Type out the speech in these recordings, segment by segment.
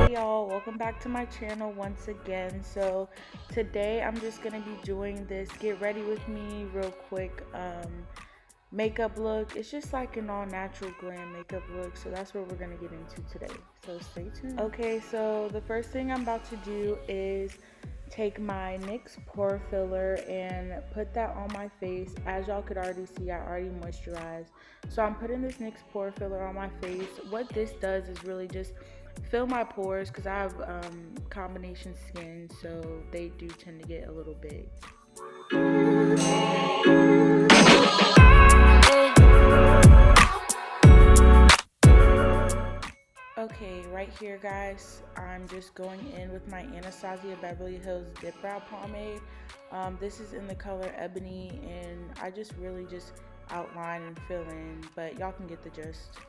y'all, welcome back to my channel once again. So today I'm just gonna be doing this get ready with me real quick makeup look. It's just like an all natural glam makeup look, so that's what we're gonna get into today, so stay tuned. Okay, so the first thing I'm about to do is take my NYX pore filler and put that on my face. As y'all could already see, I already moisturized, so I'm putting this NYX pore filler on my face. What this does is really just fill my pores, because I have combination skin, so they do tend to get a little big. Okay, right here guys, I'm just going in with my Anastasia Beverly Hills Dip Brow Pomade. This is in the color Ebony, and I just really just outline and fill in, but y'all can get the gist.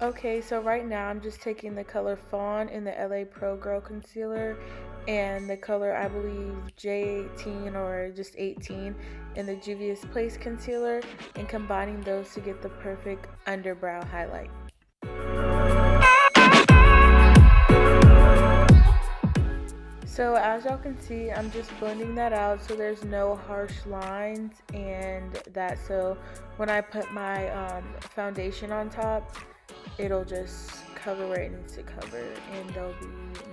Okay, so right now I'm just taking the color Fawn in the LA Pro Girl Concealer and the color, I believe, J18 or just 18 in the Juvia's Place Concealer, and combining those to get the perfect underbrow highlight. So as y'all can see, I'm just blending that out so there's no harsh lines, and that so when I put my foundation on top, it'll just cover where it needs to cover, and there'll be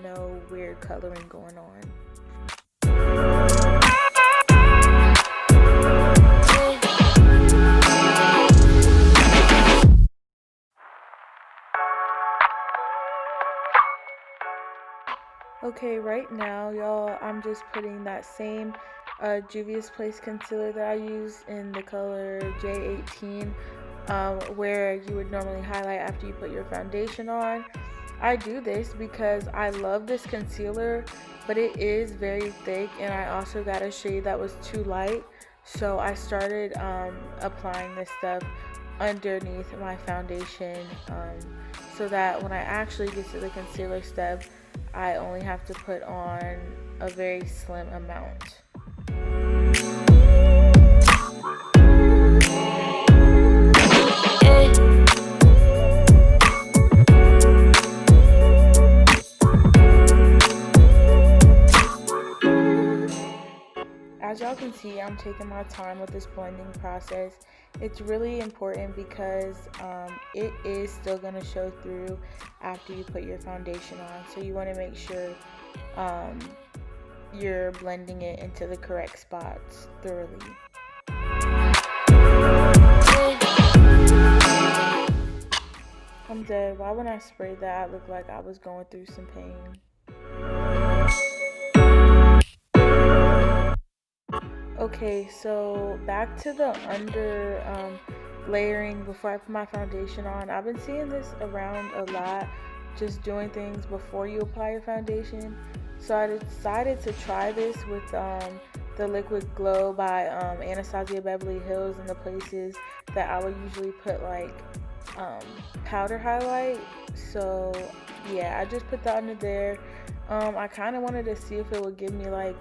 no weird coloring going on. Okay, right now, y'all, I'm just putting that same Juvia's Place concealer that I use in the color J18, where you would normally highlight after you put your foundation on. I do this because I love this concealer, but it is very thick, and I also got a shade that was too light, so I started applying this stuff underneath my foundation, so that when I actually get to the concealer step, I only have to put on a very slim amount. As y'all can see, I'm taking my time with this blending process. It's really important because it is still going to show through after you put your foundation on. So you want to make sure you're blending it into the correct spots thoroughly. I'm dead. Why when I sprayed that, I looked like I was going through some pain. Okay, so back to the under layering before I put my foundation on. I've been seeing this around a lot, just doing things before you apply your foundation. So I decided to try this with the Liquid Glow by Anastasia Beverly Hills, in the places that I would usually put like powder highlight. So yeah, I just put that under there. I kind of wanted to see if it would give me like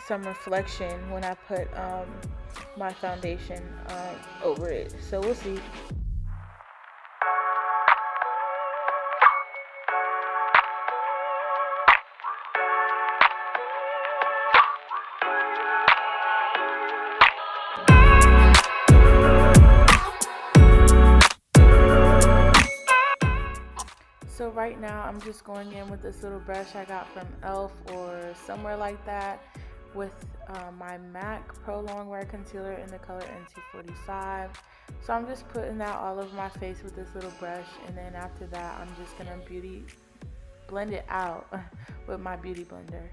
some reflection when I put my foundation over it, so we'll see. So right now I'm just going in with this little brush I got from e.l.f. or somewhere like that, with my MAC Pro Longwear Concealer in the color NC45. So I'm just putting that all over my face with this little brush, and then after that I'm just gonna blend it out with my beauty blender.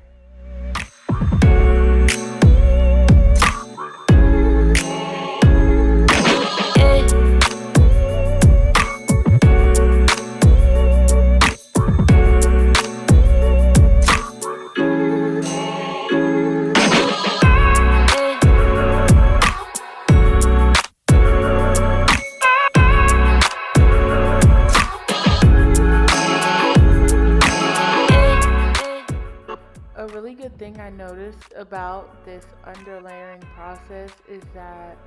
A really good thing I noticed about this underlayering process is that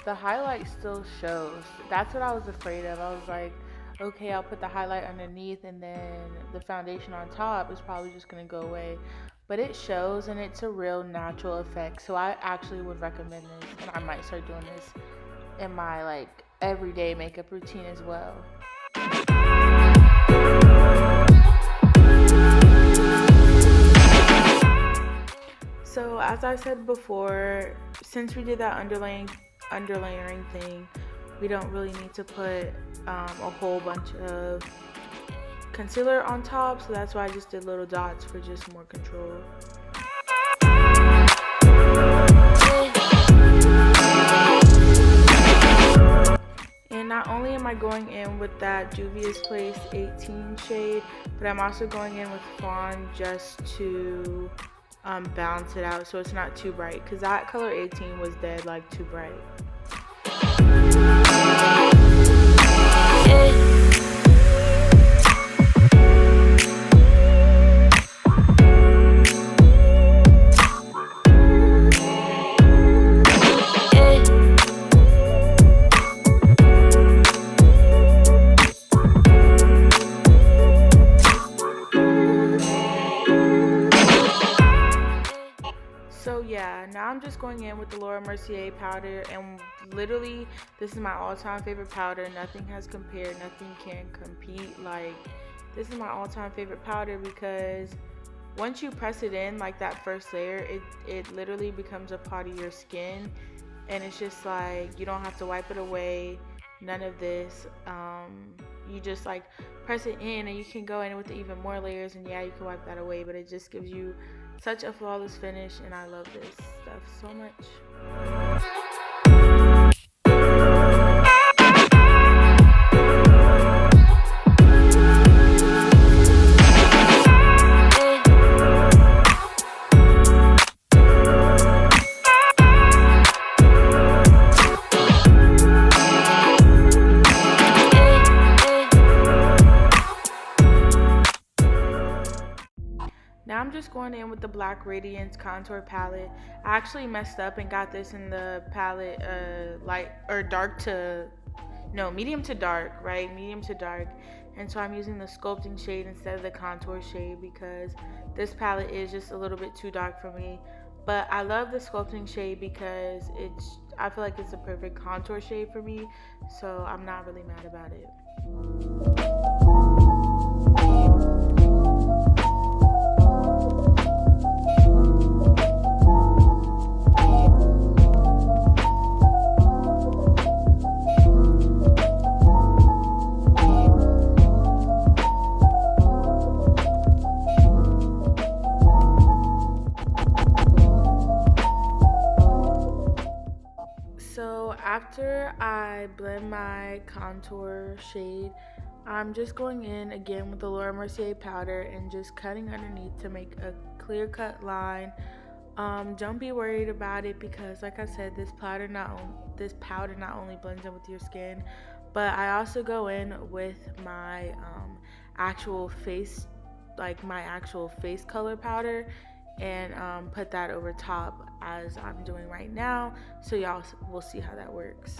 the highlight still shows. That's what I was afraid of. I was like, okay, I'll put the highlight underneath and then the foundation on top is probably just gonna go away. But it shows and it's a real natural effect. So I actually would recommend this, and I might start doing this in my like everyday makeup routine as well. So as I said before, since we did that underlayering thing, we don't really need to put a whole bunch of concealer on top, so that's why I just did little dots for just more control. And not only am I going in with that Juvia's Place 18 shade, but I'm also going in with Fawn just to balance it out so it's not too bright, because that color 18 was dead like too bright. So yeah, now I'm just going in with the Laura Mercier powder, and literally this is my all-time favorite powder. Nothing has compared, nothing can compete. Like, this is my all-time favorite powder because once you press it in, like that first layer, it literally becomes a part of your skin, and it's just like you don't have to wipe it away, none of this. You just like press it in and you can go in with even more layers, and yeah, you can wipe that away, but it just gives you such a flawless finish, and I love this stuff so much. Now I'm just going in with the Black Radiance contour palette. I actually messed up and got this in the palette light or dark to, no, medium to dark, right? Medium to dark. And so I'm using the sculpting shade instead of the contour shade because this palette is just a little bit too dark for me. But I love the sculpting shade because I feel like it's a perfect contour shade for me. So I'm not really mad about it. So after I blend my contour shade, I'm just going in again with the Laura Mercier powder and just cutting underneath to make a clear cut line. Don't be worried about it because, like I said, this powder not only blends in with your skin, but I also go in with my actual face, like my actual face color powder, and put that over top as I'm doing right now, so y'all will see how that works.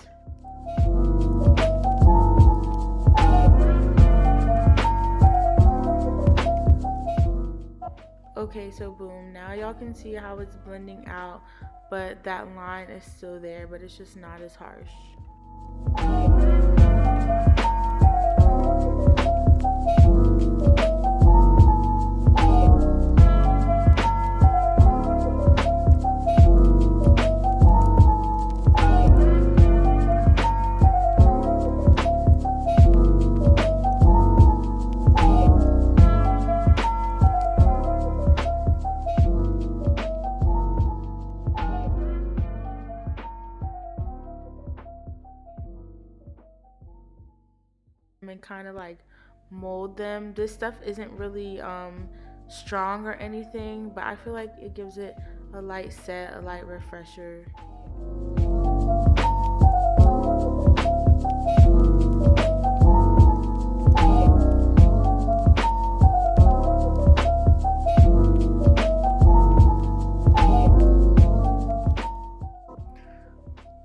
Okay, so boom, now y'all can see how it's blending out, but that line is still there, but it's just not as harsh. And kind of like mold them. This stuff isn't really strong or anything, but I feel like it gives it a light set, a light refresher.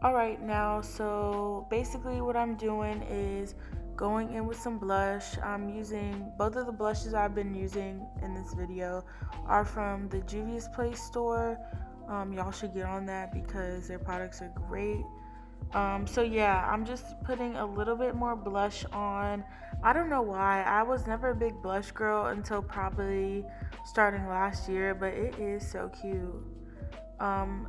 Alright, now so basically what I'm doing is going in with some blush. I'm using both of the blushes I've been using in this video are from the Juvia's Place store. Y'all should get on that because their products are great. So yeah, I'm just putting a little bit more blush on. I don't know why. I was never a big blush girl until probably starting last year, but it is so cute.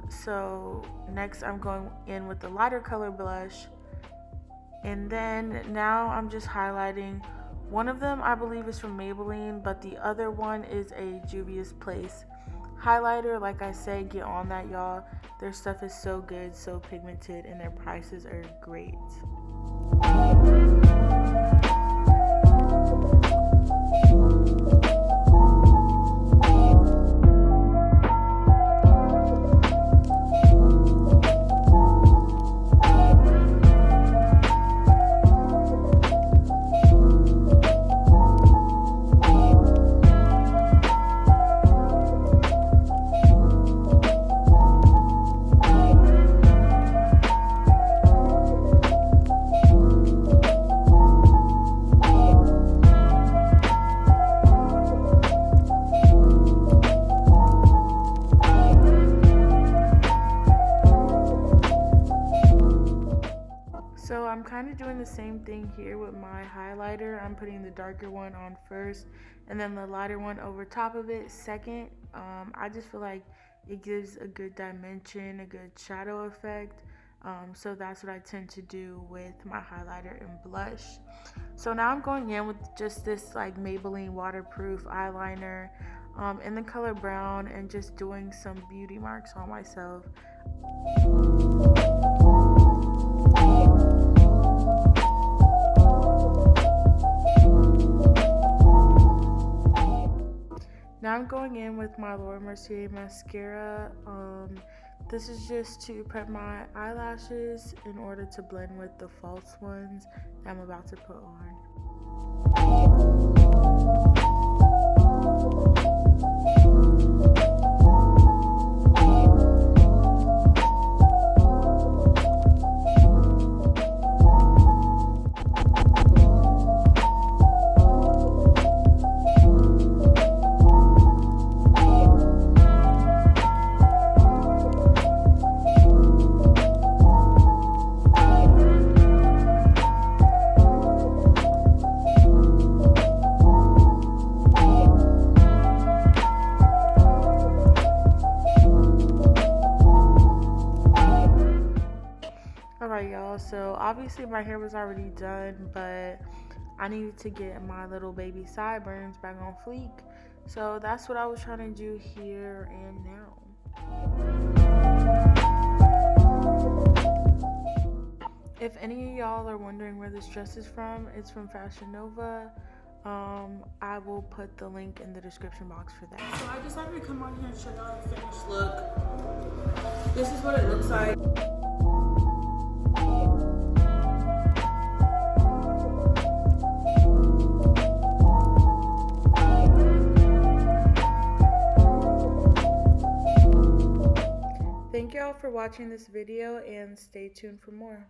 So next I'm going in with the lighter color blush. And then now I'm just highlighting. One of them I believe is from Maybelline, but the other one is a Juvia's Place highlighter. Like I said, get on that, y'all. Their stuff is so good, so pigmented, and their prices are great. So I'm kind of doing the same thing here with my highlighter. I'm putting the darker one on first and then the lighter one over top of it second. I just feel like it gives a good dimension, a good shadow effect. So that's what I tend to do with my highlighter and blush. So now I'm going in with just this like Maybelline waterproof eyeliner in the color brown and just doing some beauty marks on myself. Now I'm going in with my Laura Mercier mascara. This is just to prep my eyelashes in order to blend with the false ones that I'm about to put on. Alright y'all, so obviously my hair was already done, but I needed to get my little baby sideburns back on fleek. So that's what I was trying to do here and now. If any of y'all are wondering where this dress is from, it's from Fashion Nova. I will put the link in the description box for that. So I decided to come on here and show y'all the finished look. This is what it looks like. Thank y'all for watching this video and stay tuned for more.